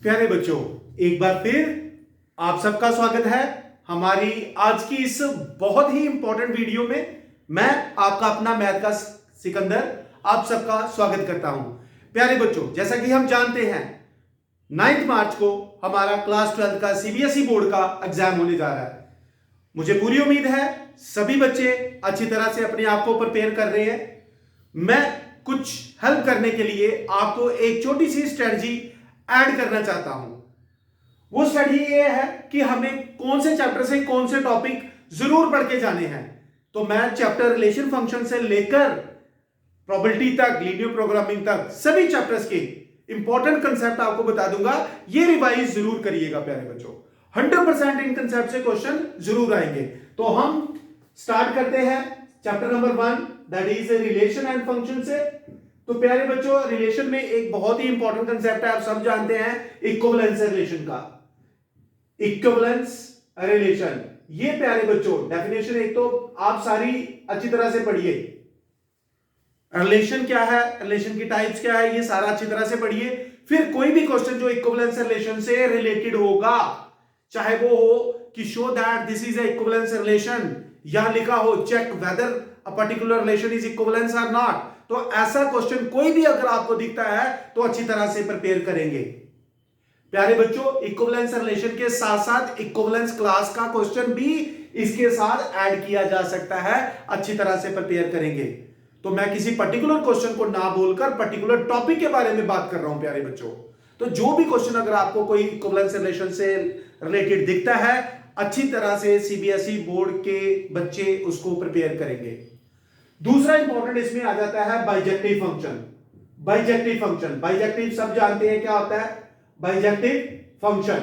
प्यारे बच्चों, एक बार फिर आप सबका स्वागत है हमारी आज की इस बहुत ही इंपॉर्टेंट वीडियो में। मैं आपका अपना मैथ का सिकंदर आप सबका स्वागत करता हूं। प्यारे बच्चों, जैसा कि हम जानते हैं 9 मार्च को हमारा क्लास 12 का सीबीएसई बोर्ड का एग्जाम होने जा रहा है। मुझे पूरी उम्मीद है सभी बच्चे अच्छी तरह से अपने आप को प्रिपेयर कर रहे हैं। मैं कुछ हेल्प करने के लिए आपको एक छोटी सी स्ट्रेटजी ऐड करना चाहता हूं। वो स्टडी ये है कि हमें कौन से चैप्टर से कौन से टॉपिक जरूर पढ़ के जाने हैं। तो मैं चैप्टर रिलेशन फंक्शन से लेकर प्रोबेबिलिटी तक, लीनियर प्रोग्रामिंग तक सभी चैप्टर्स के इंपॉर्टेंट कंसेप्ट आपको बता दूंगा। ये रिवाइज जरूर करिएगा प्यारे बच्चों। 100% इन कंसेप्ट से क्वेश्चन जरूर आएंगे। तो हम स्टार्ट करते हैं chapter number 1, that is relation and function से। तो प्यारे बच्चों, रिलेशन में एक बहुत ही इंपॉर्टेंट कंसेप्ट है, आप सब जानते हैं, इक्विवेलेंस रिलेशन का। इक्विवेलेंस रिलेशन, ये प्यारे बच्चों डेफिनेशन एक तो आप सारी अच्छी तरह से पढ़िए। रिलेशन क्या है, रिलेशन की टाइप्स क्या है, ये सारा अच्छी तरह से पढ़िए। फिर कोई भी क्वेश्चन जो इक्विवेलेंस रिलेशन से रिलेटेड होगा, चाहे वो हो कि show that this is a equivalence relation, यहां लिखा हो check whether a particular relation is equivalence और नॉट, तो ऐसा क्वेश्चन कोई भी अगर आपको दिखता है तो अच्छी तरह से प्रिपेयर करेंगे। प्यारे बच्चों, इक्विवेलेंस रिलेशन के साथ साथ इक्विवेलेंस क्लास का क्वेश्चन भी इसके साथ ऐड किया जा सकता है, अच्छी तरह से प्रिपेयर करेंगे। तो मैं किसी पर्टिकुलर क्वेश्चन को ना बोलकर पर्टिकुलर टॉपिक के बारे में बात कर रहा हूं प्यारे बच्चों। तो जो भी क्वेश्चन अगर आपको कोई इक्विवेलेंस रिलेशन से रिलेटेड दिखता है, अच्छी तरह से सीबीएसई बोर्ड के बच्चे उसको प्रिपेयर करेंगे। दूसरा इंपॉर्टेंट इसमें आ जाता है bijective function. Bijective function, bijective सब जानते हैं क्या होता है, बाइजेक्टिव फंक्शन।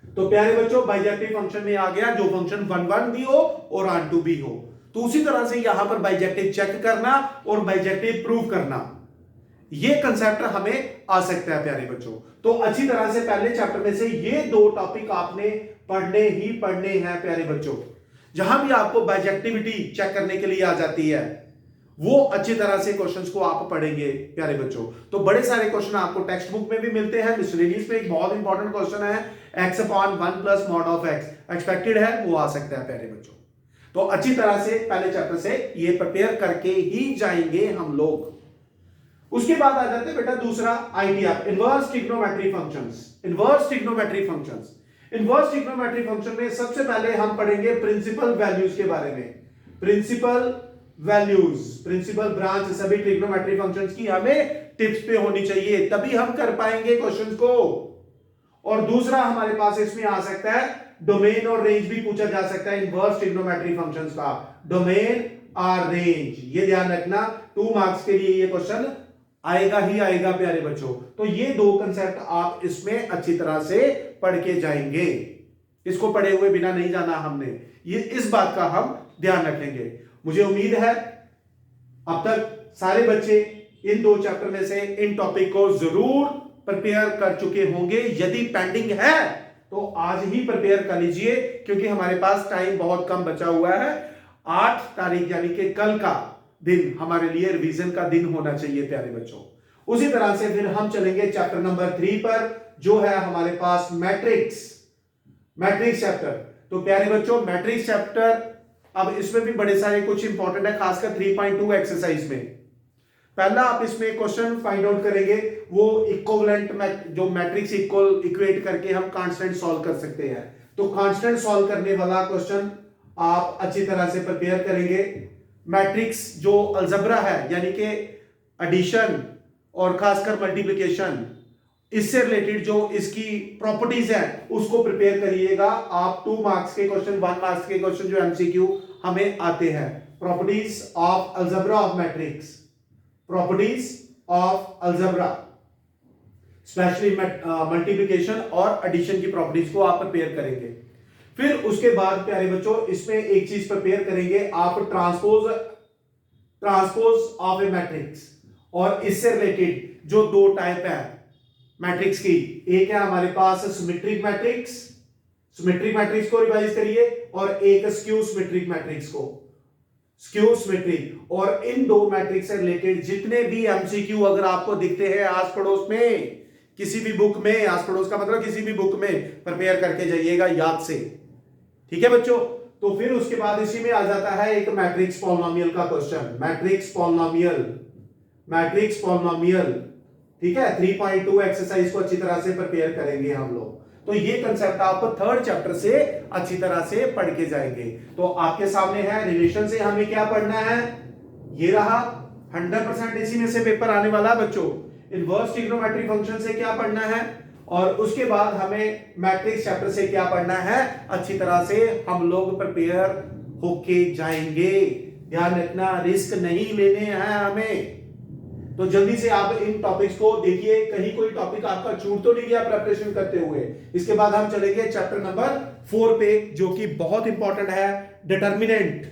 तो प्यारे बच्चों, बाइजेक्टिव फंक्शन में आ गया जो फंक्शन 1 भी हो और ऑन टू भी हो। तो उसी तरह से यहां पर बाइजेक्टिव चेक करना और बाइजेक्टिव प्रूव करना, ये कंसेप्ट हमें आ सकता है प्यारे बच्चों। तो अच्छी तरह से पहले चैप्टर में से ये 2 टॉपिक आपने पढ़ने ही पढ़ने हैं प्यारे बच्चों। जहां भी आपको बाइजेक्टिविटी चेक करने के लिए आ जाती है, वो अच्छी तरह से क्वेश्चंस को आप पढ़ेंगे प्यारे बच्चों। तो बड़े सारे क्वेश्चन आपको टेक्स्ट बुक में भी मिलते हैं, मिसलेनियस में एक बहुत इंपॉर्टेंट क्वेश्चन है x upon 1 plus mod of x, expected है, वो आ सकता है प्यारे बच्चों। तो अच्छी तरह से पहले चैप्टर से ये प्रिपेयर करके ही जाएंगे हम लोग। उसके बाद आ जाते हैं बेटा दूसरा idea, inverse trigonometry functions. Inverse trigonometry functions, inverse trigonometry function में सबसे पहले हम पढ़ेंगे प्रिंसिपल वैल्यूज के बारे में। प्रिंसिपल वैल्यूज, प्रिंसिपल ब्रांच सभी ट्रिग्नोमेट्री फंक्शंस की हमें टिप्स पे होनी चाहिए, तभी हम कर पाएंगे क्वेश्चंस को। और दूसरा हमारे पास इसमें आ सकता है डोमेन और रेंज भी पूछा जा सकता है इनवर्स ट्रिग्नोमेट्री फंक्शंस का, डोमेन और रेंज, ये ध्यान रखना 2 मार्क्स के लिए ये क्वेश्चन आएगा ही आएगा प्यारे बच्चों। तो ये 2 कंसेप्ट आप इसमें अच्छी तरह से पढ़ के जाएंगे, इसको पढ़े हुए बिना नहीं जाना हमने, ये इस बात का हम ध्यान रखेंगे। मुझे उम्मीद है अब तक सारे बच्चे इन 2 चैप्टर में से इन टॉपिक को जरूर प्रिपेयर कर चुके होंगे। यदि पेंडिंग है तो आज ही प्रिपेयर कर लीजिए, क्योंकि हमारे पास टाइम बहुत कम बचा हुआ है। 8 तारीख यानी कि कल का दिन हमारे लिए रिवीजन का दिन होना चाहिए प्यारे बच्चों। उसी तरह से फिर हम चलेंगे चैप्टर नंबर 3 पर, जो है हमारे पास मैट्रिक्स, मैट्रिक्स चैप्टर। तो प्यारे बच्चों, मैट्रिक्स चैप्टर अब इसमें भी बड़े सारे कुछ इंपॉर्टेंट है, खासकर 3.2 एक्सरसाइज में। पहला आप इसमें क्वेश्चन फाइंड आउट करेंगे, वो इक्विवेलेंट जो मैट्रिक्स इक्वेट करके हम कांस्टेंट सॉल्व कर सकते हैं। तो कांस्टेंट सॉल्व करने वाला क्वेश्चन आप अच्छी तरह से प्रिपेयर करेंगे। मैट्रिक्स जो अलजेब्रा है, यानी कि एडिशन और खासकर मल्टीप्लिकेशन, इससे रिलेटेड जो इसकी प्रॉपर्टीज है उसको प्रिपेयर करिएगा आप। 2 मार्क्स के क्वेश्चन, 1 मार्क्स के क्वेश्चन जो एमसीक्यू हमें आते हैं, properties of algebra of matrix, properties of algebra, specially multiplication और एडिशन की प्रॉपर्टीज को आप प्रिपेयर करेंगे। फिर उसके बाद प्यारे बच्चों इसमें एक चीज प्रिपेयर करेंगे आप, ट्रांसपोज ऑफ ए मैट्रिक्स, और इससे रिलेटेड जो 2 टाइप है मैट्रिक्स की, एक है हमारे पास सिमेट्रिक मैट्रिक्स, सिमेट्रिक मैट्रिक्स को रिवाइज करिए, और एक स्क्यू सिमेट्रिक मैट्रिक्स को, स्क्यू सिमेट्रिक। और इन 2 मैट्रिक्स से रिलेटेड जितने भी एमसीक्यू अगर आपको दिखते हैं आस पड़ोस में, किसी भी बुक में, आस पड़ोस का मतलब किसी भी बुक में प्रिपेयर करके जाइएगा याद से। ठीक है बच्चों। तो फिर उसके बाद इसी में आ जाता है एक मैट्रिक्स पॉलिनोमियल का क्वेश्चन, मैट्रिक्स पॉलिनोमियल। ठीक है, 3.2 एक्सरसाइज को अच्छी तरह से प्रिपेयर करेंगे हम लोग। तो ये कंसेप्ट आप थर्ड चैप्टर से अच्छी तरह से पढ़ के जाएंगे। तो आपके सामने है रिलेशन से हमें क्या पढ़ना है, ये रहा 100% इसी में से पेपर आने वाला है बच्चों। इनवर्स ट्रिग्नोमेट्रिक फंक्शन से क्या पढ़ना है, और उसके बाद हमें मैट्रिक्स चैप्टर से क्या पढ़ना है, अच्छी तरह से हम लोग प्रिपेयर होके जाएंगे। ध्यान रखना, रिस्क नहीं लेने हैं हमें। तो जल्दी से आप इन टॉपिक्स को देखिए, कहीं कोई टॉपिक आपका छूट तो नहीं गया प्रिपरेशन करते हुए। इसके बाद हम चलेंगे चैप्टर नंबर 4 पे, जो कि बहुत इंपॉर्टेंट है, डिटर्मिनेंट।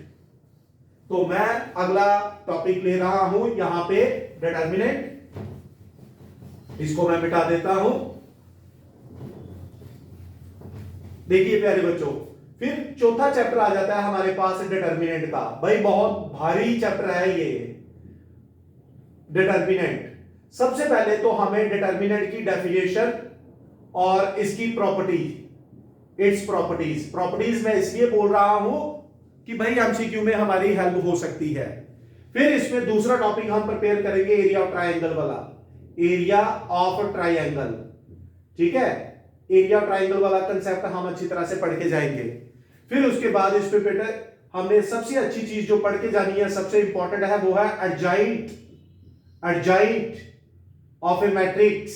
तो मैं अगला टॉपिक ले रहा हूं यहां पे, डिटर्मिनेंट। इसको मैं मिटा देता हूं। देखिए प्यारे बच्चों, फिर चौथा चैप्टर आ जाता है हमारे पास डिटर्मिनेंट का। भाई बहुत भारी चैप्टर है ये डिटर्मिनेंट। सबसे पहले तो हमें डिटर्मिनेंट की डेफिनेशन और इसकी इट्स प्रॉपर्टीज मैं इसलिए बोल रहा हूं कि भाई एमसीक्यू में हमारी हेल्प हो सकती है। फिर इसमें दूसरा टॉपिक हम प्रिपेयर करेंगे एरिया ऑफ ट्राइंगल वाला, एरिया ऑफ ट्राइंगल। ठीक है, एरिया ऑफ ट्राइंगल वाला कंसेप्ट हम अच्छी तरह से पढ़ के जाएंगे। फिर उसके बाद इस पे बेटा हमने सबसे अच्छी चीज जो पढ़ के जानी है, सबसे इंपॉर्टेंट है, वो है adjoint of a matrix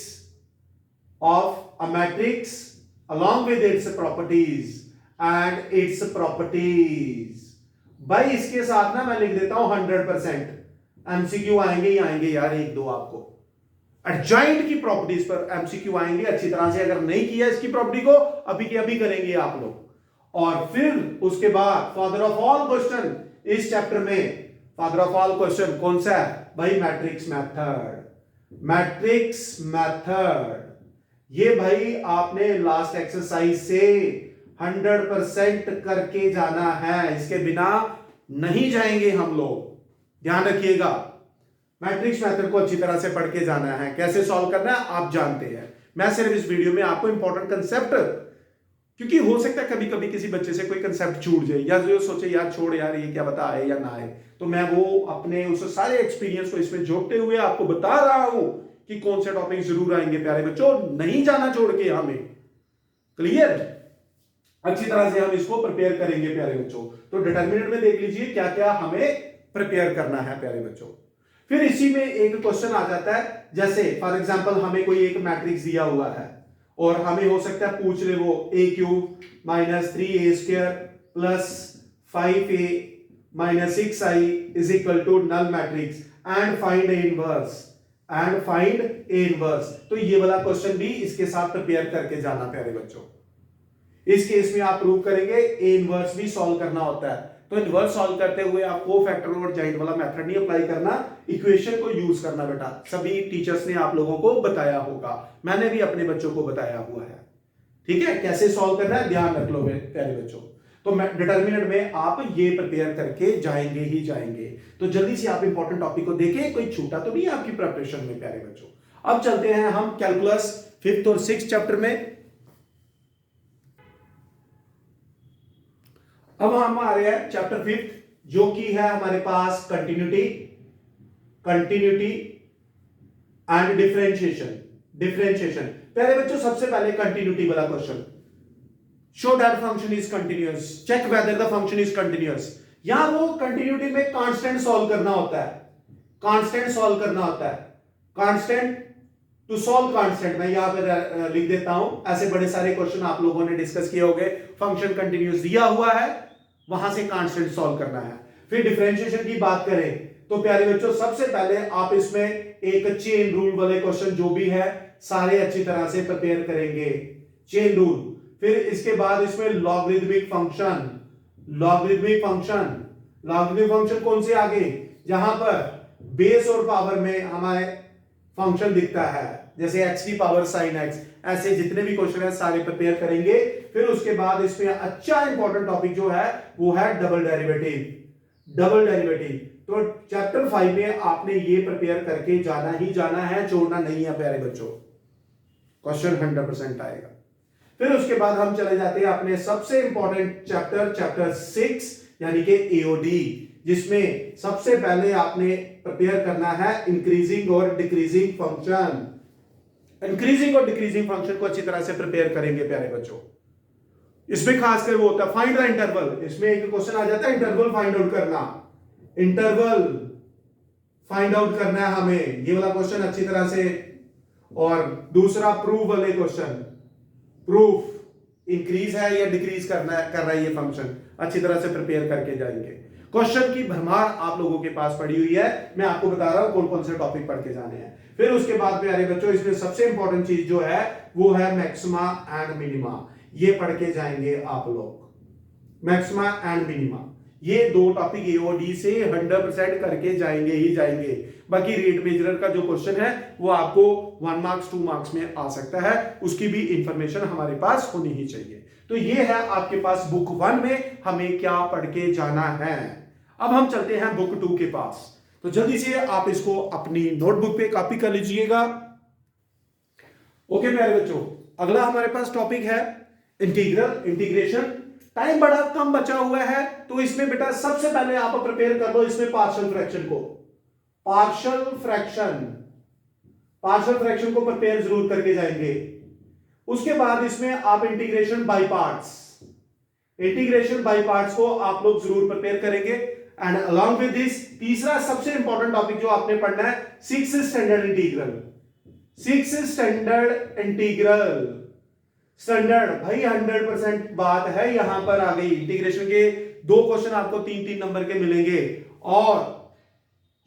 along with its properties भाई इसके साथ ना मैं लिख देता हूं 100%। एमसीक्यू आएंगे ही आएंगे यार, एक दो आपको एडजॉइंट की प्रॉपर्टीज पर एमसीक्यू आएंगे अच्छी तरह से। अगर नहीं किया इसकी प्रॉपर्टी को, अभी के अभी करेंगे आप लोग। और फिर उसके बाद फादर ऑफ ऑल क्वेश्चन इस चैप्टर में, फादर ऑफ ऑल क्वेश्चन कौन सा है भाई, मैट्रिक्स मेथड। ये भाई आपने लास्ट एक्सरसाइज से 100% करके जाना है, इसके बिना नहीं जाएंगे हम लोग। ध्यान रखिएगा, मैट्रिक्स मेथड को अच्छी तरह से पढ़ के जाना है। कैसे सॉल्व करना है आप जानते हैं। मैं सिर्फ इस वीडियो में आपको इंपॉर्टेंट कंसेप्ट, क्योंकि हो सकता है कभी कभी किसी बच्चे से कोई कंसेप्ट छूट जाए, या जो सोचे यार छोड़ यार ये क्या बता आए या ना आए, तो मैं वो अपने उस सारे एक्सपीरियंस को इसमें जोड़ते हुए आपको बता रहा हूं कि कौन से टॉपिक जरूर आएंगे प्यारे बच्चों, नहीं जाना छोड़ के हमें। क्लियर, अच्छी तरह से हम इसको प्रिपेयर करेंगे प्यारे बच्चों। तो डिटर्मिनेंट में देख लीजिए क्या क्या हमें प्रिपेयर करना है प्यारे बच्चों। फिर इसी में एक क्वेश्चन आ जाता है, जैसे फॉर एग्जांपल हमें कोई एक मैट्रिक्स दिया हुआ है और हमें हो सकता है पूछ ले वो a³ - 3a² + 5a - 6i is equal to null matrix and find a inverse. तो ये वाला क्वेश्चन भी इसके साथ प्रिपेयर करके जाना प्यारे बच्चों। इस केस में आप प्रूव करेंगे ए इनवर्स भी सॉल्व करना होता है। तो इनवर्स सॉल्व करते हुए आप कोफैक्टर और जॉइंट वाला मेथड नहीं अप्लाई करना, इक्वेशन को यूज करना बेटा। सभी टीचर्स ने आप लोगों को बताया होगा, मैंने भी अपने बच्चों को बताया हुआ है। ठीक है, कैसे सॉल्व करना है ध्यान रख लो प्यारे बच्चों। तो डिटर्मिनेंट में आप ये प्रिपेयर करके जाएंगे ही जाएंगे। तो जल्दी से आप इंपॉर्टेंट टॉपिक को देखें, कोई छूटा तो नहीं है आपकी प्रिपरेशन में प्यारे बच्चों। अब चलते हैं हम कैलकुलस 5th और 6th चैप्टर में। अब हम आ रहे हैं चैप्टर 5th, जो कि है हमारे पास कंटिन्यूटी एंड डिफरेंशिएशन। प्यारे बच्चों सबसे पहले कंटिन्यूटी वाला question, show that function is continuous, check whether the function is continuous. यहां वो कंटिन्यूटी में कांस्टेंट सॉल्व करना होता है, कांस्टेंट टू सॉल्व कांस्टेंट। मैं यहां पे लिख देता हूं, ऐसे बड़े सारे क्वेश्चन आप लोगों ने डिस्कस किए होंगे। फंक्शन कंटिन्यूअस दिया हुआ है, वहां से कांस्टेंट सॉल्व करना है। फिर डिफरेंशिएशन की बात करें तो प्यारे बच्चों सबसे पहले आप इसमें एक चेन रूल वाले क्वेश्चन जो भी है सारे अच्छी तरह से प्रिपेयर करेंगे, चेन रूल। फिर इसके बाद इसमें लॉगरिथमिक फंक्शन कौन से आगे, जहां पर बेस और पावर में हमारे फंक्शन दिखता है, जैसे x की पावर sin x, ऐसे जितने भी क्वेश्चन है सारे प्रिपेयर करेंगे। फिर उसके बाद इसमें अच्छा इंपॉर्टेंट टॉपिक जो है वो है डबल डेरिवेटिव। तो चैप्टर 5 में आपने ये प्रिपेयर करके जाना ही जाना है, छोड़ना नहीं है प्यारे बच्चों। क्वेश्चन 100% आएगा। फिर उसके बाद हम चले जाते हैं अपने सबसे इंपॉर्टेंट चैप्टर 6 यानी कि एओडी, जिसमें सबसे पहले आपने प्रिपेयर करना है इंक्रीजिंग और डिक्रीजिंग फंक्शन। इंक्रीजिंग और डिक्रीजिंग फंक्शन को अच्छी तरह से प्रिपेयर करेंगे प्यारे बच्चों। इसमें खासकर वो होता है फाइंड द इंटरवल। इसमें एक क्वेश्चन आ जाता है इंटरवल फाइंड आउट करना, इंटरवल फाइंड आउट करना है हमें, ये वाला क्वेश्चन अच्छी तरह से। और दूसरा प्रूफ वाले क्वेश्चन, प्रूफ इंक्रीज है या डिक्रीज कर रहा है ये फंक्शन, अच्छी तरह से प्रिपेयर करके जाएंगे। क्वेश्चन की भरमार आप लोगों के पास पड़ी हुई है, मैं आपको बता रहा हूं कौन कौन से टॉपिक पढ़ के जाने हैं। फिर उसके बाद प्यारे बच्चों इसमें सबसे इंपॉर्टेंट चीज जो है वो है मैक्सिमा एंड मिनिमा, ये पढ़ के जाएंगे आप लोग। मैक्सिमा एंड मिनिमा ये दो टॉपिक एओडी से 100% करके जाएंगे ही जाएंगे। बाकी रेट मेजरर का जो क्वेश्चन है वो आपको 1 मार्क्स 2 मार्क्स में आ सकता है, उसकी भी इंफॉर्मेशन हमारे पास होनी ही चाहिए। तो ये है आपके पास बुक 1 में हमें क्या पढ़ के जाना है। अब हम चलते हैं बुक 2 के पास, तो जल्दी से आप इसको अपनी नोटबुक पे कॉपी कर लीजिएगा। ओके प्यारे बच्चों, अगला हमारे पास टॉपिक है इंटीग्रल, इंटीग्रेशन। टाइम बड़ा कम बचा हुआ है, तो इसमें बेटा सबसे पहले आप प्रिपेयर कर लो इसमें पार्शियल फ्रैक्शन को। पार्शियल फ्रैक्शन को प्रिपेयर जरूर करके जाएंगे। उसके बाद इसमें आप इंटीग्रेशन बाय पार्ट्स को आप लोग जरूर प्रिपेयर करेंगे। एंड अलॉन्ग विद दिस तीसरा सबसे इंपॉर्टेंट टॉपिक जो आपने पढ़ना है 6th स्टैंडर्ड इंटीग्रल। स्टैंडर्ड भाई 100% बात है यहां पर आ गई। इंटीग्रेशन के 2 क्वेश्चन आपको 3-3 नंबर के मिलेंगे। और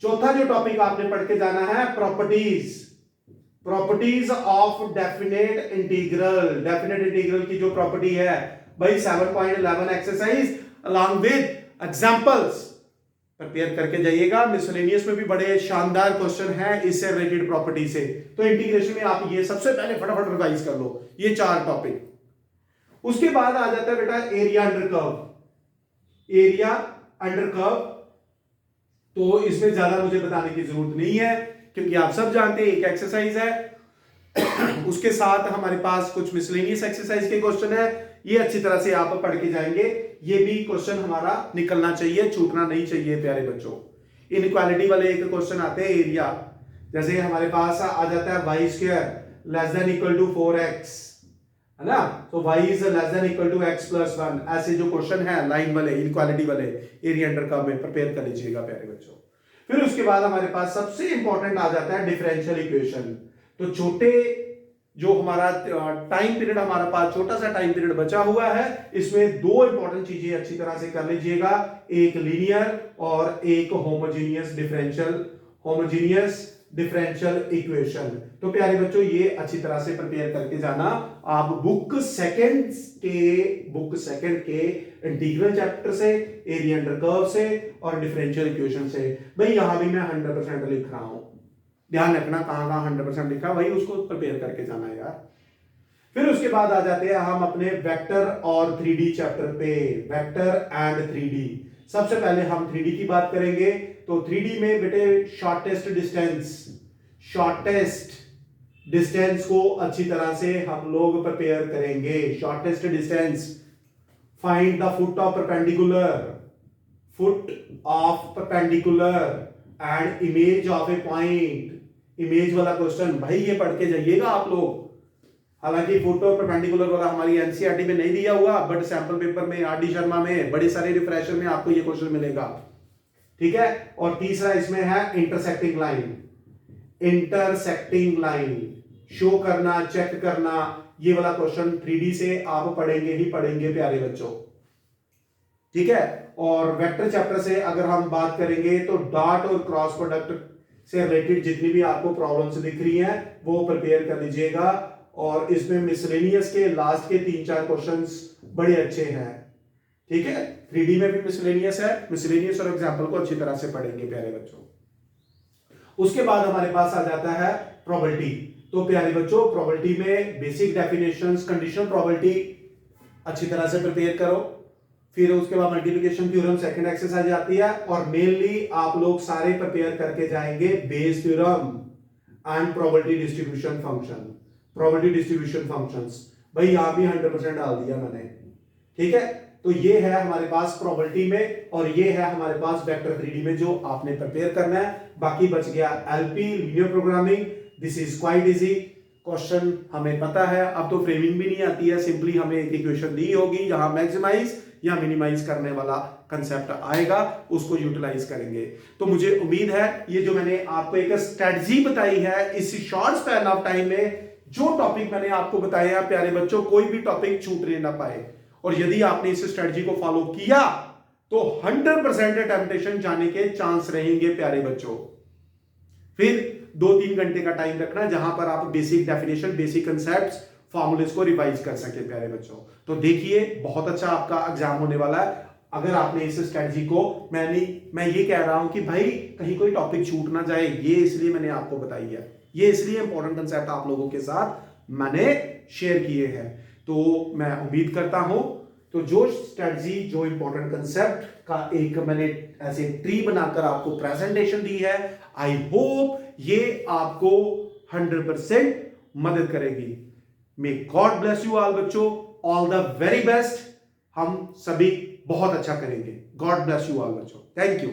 चौथा जो टॉपिक आपने पढ़ के जाना है प्रॉपर्टीज ऑफ डेफिनेट इंटीग्रल की जो प्रॉपर्टी है भाई 7.11 exercise along with examples prepare करके जाइएगा। मिसलेनियस में भी बड़े शानदार क्वेश्चन हैं इससे रिलेटेड प्रॉपर्टी से, तो इंटीग्रेशन में आप ये सबसे पहले फटाफट रिवाइज कर लो ये 4 टॉपिक। उसके बाद आ जाता है बेटा एरिया अंडर कर्व। तो इसमें ज्यादा मुझे बताने की जरूरत नहीं है क्योंकि आप सब जानते हैं एक एक्सरसाइज है उसके साथ हमारे पास कुछ मिसलेनियस एक्सरसाइज के क्वेश्चन है, ये अच्छी तरह से आप पढ़ के जाएंगे। ये भी क्वेश्चन हमारा निकलना चाहिए, छूटना नहीं चाहिए प्यारे बच्चों। इनइक्वालिटी वाले एक क्वेश्चन आते हैं एरिया, जैसे हमारे पास आ जाता है y square less than equal to 4x, है ना। तो y is less than equal to x plus 1, ऐसे जो क्वेश्चन है लाइन वाले इनइक्वालिटी वाले एरिया अंडर कर्व में प्रिपेयर कर लीजिएगा प्यारे बच्चों। फिर उसके बाद हमारे पास सबसे इंपॉर्टेंट आ जाता है डिफरेंशियल इक्वेशन। तो छोटे जो हमारा टाइम पीरियड हमारा पास छोटा सा टाइम पीरियड बचा हुआ है, इसमें 2 इंपॉर्टेंट चीजें अच्छी तरह से कर लीजिएगा, एक लीनियर और एक होमोजेनियस डिफरेंशियल इक्वेशन। तो प्यारे बच्चों ये अच्छी तरह से प्रिपेयर करके जाना। आप बुक सेकंड के इंटीग्रल चैप्टर से, एरिया अंडर कर्व से और डिफरेंशियल इक्वेशन से, भाई यहां भी मैं 100% लिख रहा हूं, ध्यान रखना कहां 100% लिखा भाई उसको प्रिपेयर करके जाना यार। फिर उसके बाद आ जाते हैं हम अपने वेक्टर और 3D चैप्टर पे, वेक्टर एंड 3D। सबसे पहले हम 3D की बात करेंगे। तो 3D में बेटे शॉर्टेस्ट डिस्टेंस को अच्छी तरह से हम लोग प्रिपेयर करेंगे। Shortest distance, find the foot of perpendicular and image of A point. Image वाला क्वेश्चन भाई ये पढ़ के जाइएगा आप लोग। हालांकि फुट और परपेंडिकुलर वाला हमारी एनसीईआरटी में नहीं दिया हुआ, बट सैंपल पेपर में आरडी शर्मा में बड़े सारे रिफ्रेशर में आपको ये क्वेश्चन मिलेगा, ठीक है। और तीसरा इसमें है इंटरसेक्टिंग लाइन शो करना, चेक करना, ये वाला क्वेश्चन 3D से आप पढ़ेंगे ही पढ़ेंगे प्यारे बच्चों, ठीक है। और वेक्टर चैप्टर से अगर हम बात करेंगे तो डॉट और क्रॉस प्रोडक्ट से रिलेटेड जितनी भी आपको प्रॉब्लम्स दिख रही हैं वो प्रिपेयर कर लीजिएगा। और इसमें मिसलेनियस के लास्ट के 3-4 क्वेश्चंस बड़े अच्छे हैं, ठीक है। 3D में भी मिसलेनियस है, मिसलेनियस और एग्जांपल को अच्छी तरह से पढ़ेंगे प्यारे बच्चों। उसके बाद हमारे पास आ जाता है प्रोबेबिलिटी। तो प्यारे बच्चों प्रोबेबिलिटी में बेसिक डेफिनेशंस, कंडीशनल प्रोबेबिलिटी अच्छी तरह से प्रिपेयर करो। फिर उसके बाद मल्टीप्लिकेशन थ्योरम सेकंड एक्सरसाइज आती है, और मेनली आप लोग सारे प्रिपेयर करके जाएंगे Bayes theorem and probability distribution function. Probability distribution functions, भाई यहां भी 100% डाल दिया मैंने, ठीक है। तो ये है हमारे पास प्रोबेबिलिटी में और ये है हमारे पास वेक्टर 3D में जो आपने प्रिपेयर करना है। बाकी बच गया LP linear programming, this is quite easy, question हमें पता है। अब तो फ्रेमिंग भी नहीं आती है, सिंपली हमें एक इक्वेशन दी होगी, यहां मैक्सिमाइज या मिनिमाइज करने वाला कंसेप्ट आएगा, उसको यूटिलाइज करेंगे। तो मुझे उम्मीद है ये जो मैंने आपको एक स्ट्रेटजी बताई है इस शॉर्ट स्पैन ऑफ टाइम में, जो टॉपिक मैंने आपको बताए हैं प्यारे बच्चों, कोई भी टॉपिक छूटने ना पाए। और यदि आपने इस स्ट्रेटजी को फॉलो किया तो 100% टेम्पटेशन जाने के चांस रहेंगे प्यारे बच्चों। फिर 2-3 घंटे का टाइम रखना जहां पर आप basic definition, basic concepts, formulas को रिवाइज कर सके प्यारे बच्चों। तो देखिए बहुत अच्छा आपका एग्जाम होने वाला है अगर आपने इस स्ट्रेटजी को, मैं ये कह रहा हूं कि भाई कहीं कोई टॉपिक छूट ना जाए, ये इसलिए मैंने आपको बताई है, ये इसलिए इंपॉर्टेंट कंसेप्ट आप लोगों के साथ मैंने शेयर किए हैं। तो मैं उम्मीद करता हूं तो जो स्ट्रेटजी, जो इंपॉर्टेंट कंसेप्ट का एक मैंने ऐसे ट्री बनाकर आपको प्रेजेंटेशन दी है, आई होप ये आपको 100% मदद करेगी। May God bless you all बच्चों, ऑल द वेरी बेस्ट। हम सभी बहुत अच्छा करेंगे। गॉड ब्लेस यू ऑल बच्चों, थैंक यू।